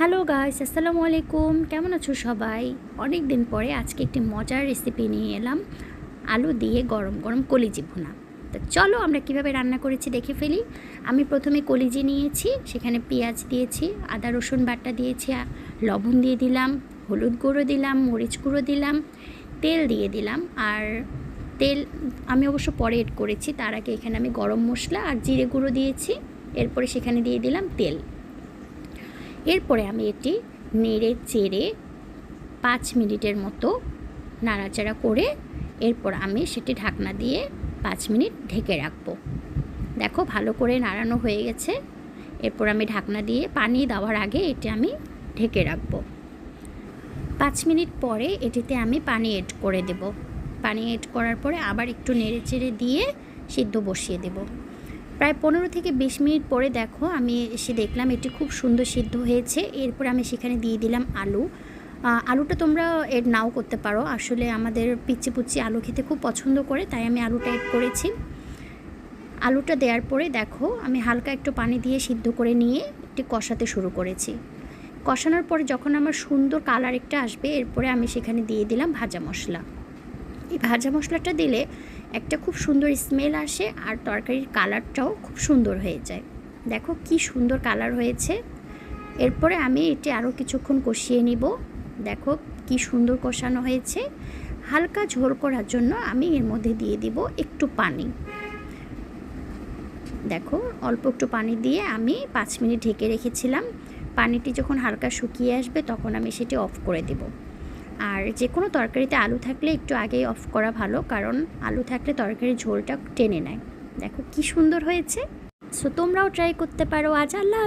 Hello guys, আসসালামু আলাইকুম। কেমন আছো সবাই? অনেক দিন পরে আজকে একটি মজার রেসিপি নিয়ে এলাম, আলু দিয়ে গরম গরম কলিজি ভুনা। তো চলো আমরা কিভাবে রান্না করেছি দেখে ফেলি। আমি প্রথমে কলিজি নিয়েছি, সেখানে পেঁয়াজ দিয়েছি, আদা রসুন বাটা দিয়েছি, লবণ দিয়ে দিলাম, হলুদ গুঁড়ো দিলাম, মরিচ গুঁড়ো দিলাম, তেল দিয়ে দিলাম। আর তেল আমি অবশ্য পরে এড করেছি, তার আগে এখানে আমি গরম মশলা আর জিরে গুঁড়ো দিয়েছি। এরপরে সেখানে দিয়ে দিলাম তেল। এরপরে আমি এটি নেড়ে চেড়ে 5 মিনিটের মতো নাড়াচাড়া করে এরপর আমি সেটি ঢাকনা দিয়ে 5 মিনিট ঢেকে রাখবো। দেখো ভালো করে নাড়ানো হয়ে গেছে। এরপর আমি ঢাকনা দিয়ে পানি দেওয়ার আগে এটি আমি ঢেকে রাখবো। 5 মিনিট পরে এটিতে আমি পানি এড করে দেব। পানি এড করার পরে আবার একটু নেড়ে চেড়ে দিয়ে সিদ্ধ বসিয়ে দেব। প্রায় 15 থেকে 20 মিনিট পরে দেখো আমি এসে দেখলাম এটি খুব সুন্দর সিদ্ধ হয়েছে। এরপর আমি সেখানে দিয়ে দিলাম আলু। আলুটা তোমরা এড নাও করতে পারো, আসলে আমাদের পিচ্চি পুচ্চি আলু খেতে খুব পছন্দ করে, তাই আমি আলুটা এড করেছি। আলুটা দেওয়ার পরে দেখো আমি হালকা একটু পানি দিয়ে সিদ্ধ করে নিয়ে একটু কষাতে শুরু করেছি। কষানোর পরে যখন আমার সুন্দর কালার একটা আসবে, এরপরে আমি সেখানে দিয়ে দিলাম ভাজা মশলা। এই ভাজা মশলাটা দিলে একটা খুব সুন্দর স্মেল আসে আর তরকারির কালারটাও খুব সুন্দর হয়ে যায়। দেখো কি সুন্দর কালার হয়েছে। এরপরে আমি এটি আরও কিছুক্ষণ কষিয়ে নিব। দেখো কি সুন্দর কষানো হয়েছে। হালকা ঝোল করার জন্য আমি এর মধ্যে দিয়ে দিব একটু পানি। দেখো অল্প একটু পানি দিয়ে আমি 5 মিনিট ঢেকে রেখেছিলাম। পানিটি যখন হালকা শুকিয়ে আসবে তখন আমি সেটি অফ করে দেব। আর যে কোনো তরকারিতে আলু থাকলে একটু আগেই অফ করা ভালো, কারণ আলু থাকলে তরকারির ঝোলটা টেনে নেয়। দেখো কি সুন্দর হয়েছে। সো তোমরাও ট্রাই করতে পারো। আজ আল্লাহ।